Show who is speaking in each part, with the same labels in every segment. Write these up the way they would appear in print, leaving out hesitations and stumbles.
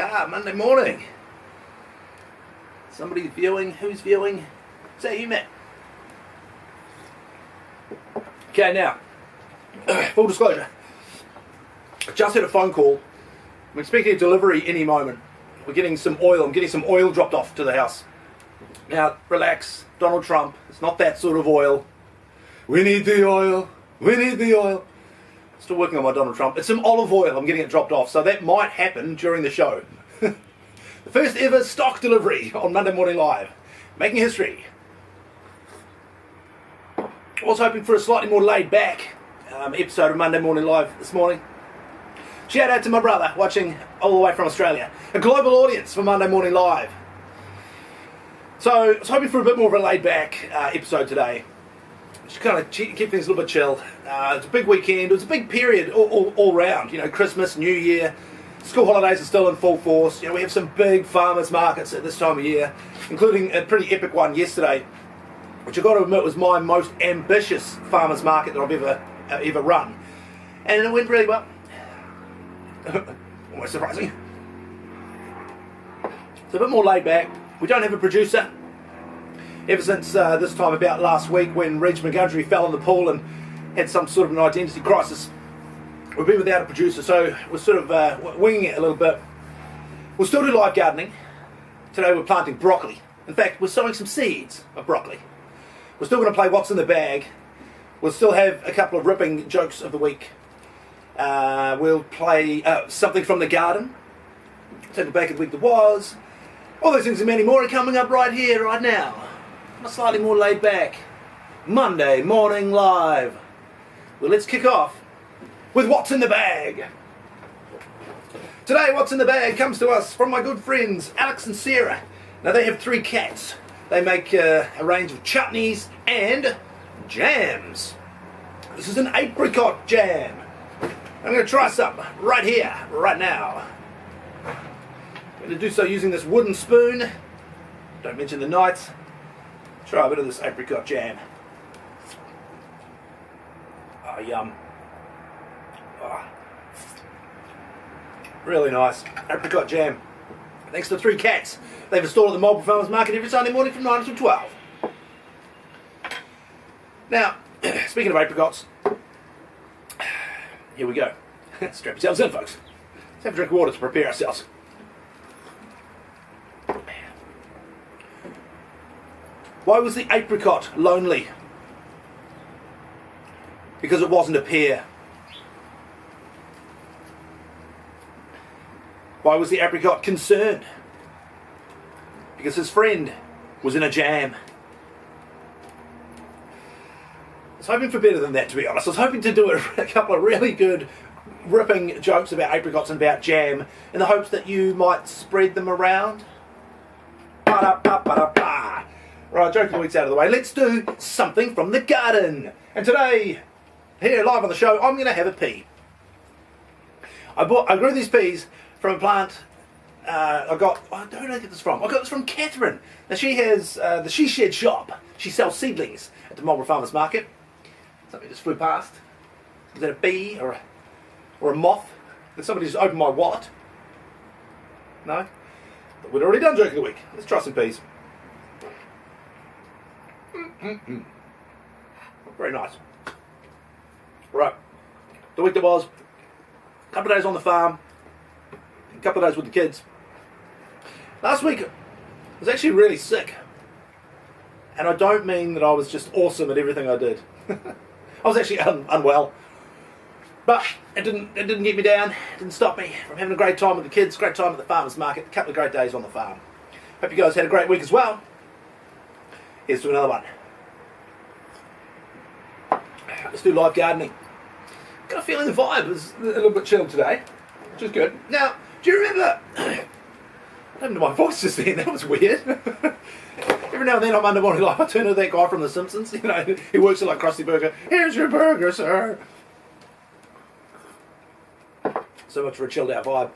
Speaker 1: are, Monday morning. Somebody viewing, who's viewing? Is that you, Matt? Okay, now, full disclosure. I just had a phone call. I'm expecting a delivery any moment. We're getting some oil. I'm getting some oil dropped off to the house. Now, relax, Donald Trump. It's not that sort of oil. We need the oil. We need the oil. Still working on my Donald Trump. It's some olive oil. I'm getting it dropped off, so that might happen during the show. The first ever stock delivery on Monday Morning Live. Making history. I was hoping for a slightly more laid back episode of Monday Morning Live this morning. Shout out to my brother watching all the way from Australia. A global audience for Monday Morning Live. So I was hoping for a bit more of a laid back episode today. Just kind of keep things a little bit chill. It's a big weekend. It was a big period all round. You know, Christmas, New Year. School holidays are still in full force. You know, we have some big farmers markets at this time of year, including a pretty epic one yesterday, which I've got to admit was my most ambitious farmers market that I've ever run. And it went really well. Almost surprising. It's a bit more laid back. We don't have a producer. Ever since this time about last week when Reg McGundry fell in the pool and had some sort of an identity crisis, we've been without a producer, so we're sort of winging it a little bit. We'll still do live gardening. Today we're planting broccoli. In fact, we're sowing some seeds of broccoli. We're still going to play What's in the Bag. We'll still have a couple of ripping jokes of the week. We'll play something from the garden. Take it back at the week that was. All those things and many more are coming up right here, right now. On a slightly more laid back Monday Morning Live. Well, let's kick off with What's in the Bag. Today, What's in the Bag comes to us from my good friends Alex and Sarah. Now, they have 3 cats. They make a range of chutneys and jams. This is an apricot jam. I'm going to try some right here, right now. I'm going to do so using this wooden spoon. Don't mention the nights. Try a bit of this apricot jam. Oh, yum. Oh. Really nice. Apricot jam. Thanks to 3 cats. They've installed at the Marlborough Farmers Market every Sunday morning from 9 until 12. Now, speaking of apricots, here we go. Strap yourselves in, folks. Let's have a drink of water to prepare ourselves. Why was the apricot lonely? Because it wasn't a pear. Why was the apricot concerned? Because his friend was in a jam. I was hoping for better than that, to be honest. I was hoping to do a couple of really good ripping jokes about apricots and about jam in the hopes that you might spread them around. Ba-da-ba-ba-da-ba. Right, joke of the week's out of the way. Let's do something from the garden. And today, here live on the show, I'm going to have a pea. I grew these peas from a plant. I don't know where I get this from. I got this from Catherine. Now she has the She Shed shop. She sells seedlings at the Marlborough Farmers Market. Something just flew past. Is that a bee or a moth? Did somebody just open my wallet? No? But we'd already done joke of the week. Let's try some peas. Very nice. Right. The week that was. A couple of days on the farm. A couple of days with the kids. Last week, I was actually really sick. And I don't mean that I was just awesome at everything I did. I was actually unwell. But it didn't get me down. It didn't stop me from having a great time with the kids, great time at the farmers market, a couple of great days on the farm. Hope you guys had a great week as well. Here's to another one. Let's do live gardening. Got a feeling the vibe is a little bit chilled today, which is good. Now, do you remember... What happened to my voice just then? That was weird. Every now and then on Monday Morning Live, I turn to that guy from The Simpsons. You know, he works at like Krusty Burger. Here's your burger, sir. So much for a chilled out vibe.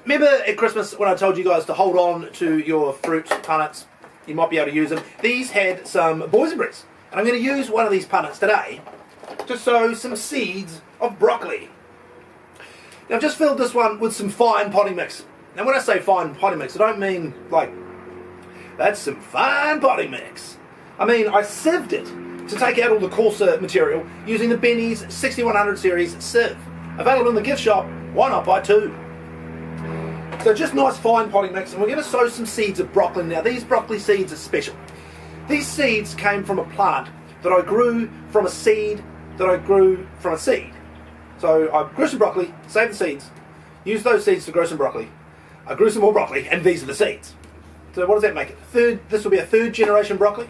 Speaker 1: Remember at Christmas when I told you guys to hold on to your fruit punnets? You might be able to use them. These had some boysenberries. And I'm going to use one of these punnets today to sow some seeds of broccoli. Now I've just filled this one with some fine potting mix. Now when I say fine potting mix, I don't mean like, that's some fine potting mix. I mean, I sieved it to take out all the coarser material using the Benny's 6100 series sieve. Available in the gift shop, why not buy two? So just nice fine potting mix, and we're going to sow some seeds of broccoli. Now these broccoli seeds are special. These seeds came from a plant that I grew from a seed that I grew from a seed. So I grew some broccoli, saved the seeds, used those seeds to grow some broccoli. I grew some more broccoli, and these are the seeds. So what does that make it? This will be a third generation broccoli.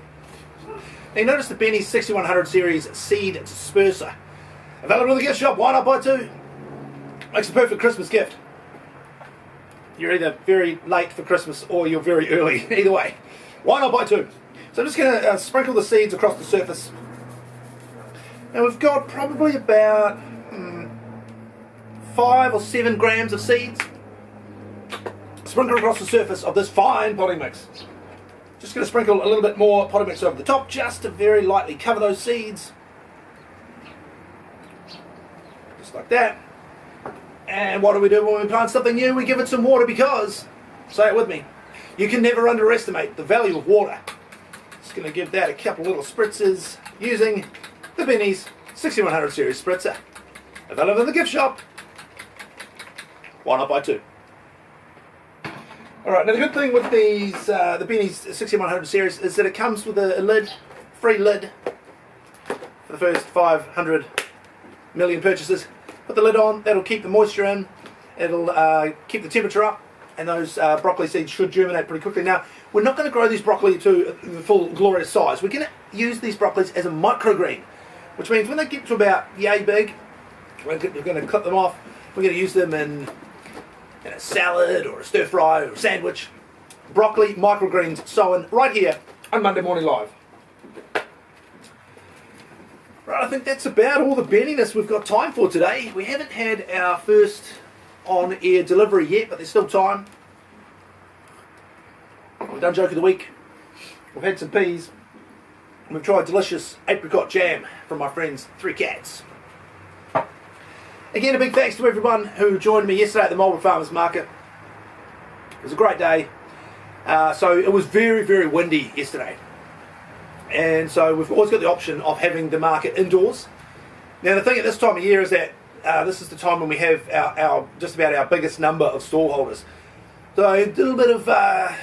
Speaker 1: Now you notice the Benny's 6100 series seed disperser. Available in the gift shop, why not buy two? Makes a perfect Christmas gift. You're either very late for Christmas or you're very early. Either way, why not buy two? So I'm just going to sprinkle the seeds across the surface. Now we've got probably about 5 or 7 grams of seeds. Sprinkle across the surface of this fine potting mix. Just going to sprinkle a little bit more potting mix over the top just to very lightly cover those seeds. Just like that. And what do we do when we plant something new? We give it some water because, say it with me, you can never underestimate the value of water. Just going to give that a couple little spritzes using the Benny's 6100 series spritzer. Available in the gift shop. Why not buy two? Alright, now the good thing with these, the Benny's 6100 series is that it comes with a lid, free lid, for the first 500 million purchases. Put the lid on, that'll keep the moisture in, it'll keep the temperature up, and those broccoli seeds should germinate pretty quickly. Now, we're not going to grow these broccoli to the full glorious size. We're going to use these broccolis as a microgreen, which means when they get to about yay big, we're going to clip them off. We're going to use them in a salad or a stir fry or a sandwich. Broccoli microgreens sown right here on Monday Morning Live. Right, I think that's about all the Benniness we've got time for today. We haven't had our first on-air delivery yet, but there's still time. We've done joke of the week. We've had some peas. And we've tried delicious apricot jam from my friends Three Cats. Again, a big thanks to everyone who joined me yesterday at the Marlborough Farmers Market. It was a great day. So it was very, very windy yesterday. And so we've always got the option of having the market indoors. Now the thing at this time of year is that this is the time when we have our just about our biggest number of stallholders. So a little bit of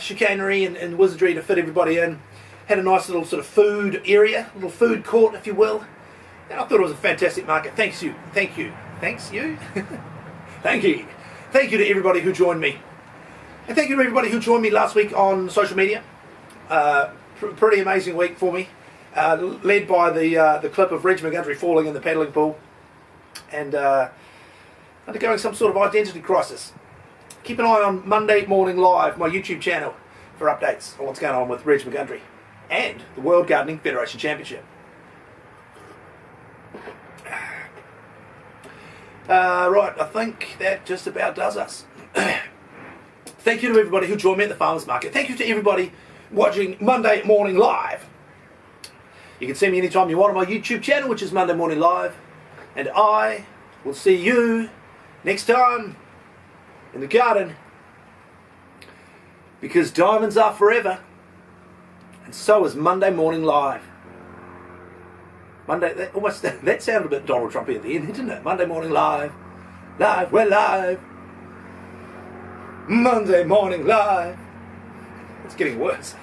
Speaker 1: chicanery and wizardry to fit everybody in. Had a nice little sort of food area, little food court if you will. And I thought it was a fantastic market. Thank you. Thank you to everybody who joined me. And thank you to everybody who joined me last week on social media. Pretty amazing week for me, led by the clip of Reg McGundry falling in the paddling pool and undergoing some sort of identity crisis. Keep an eye on Monday Morning Live, my YouTube channel, for updates on what's going on with Reg McGundry and the World Gardening Federation Championship. Right, I think that just about does us. Thank you to everybody who joined me at the Farmers Market. Thank you to everybody watching Monday Morning Live. You can see me anytime you want on my YouTube channel, which is Monday Morning Live. And I will see you next time in the garden. Because diamonds are forever. And so is Monday Morning Live. Monday, that sounded a bit Donald Trumpy at the end, didn't it? Monday Morning Live. Live, we're live. Monday Morning Live. It's getting worse.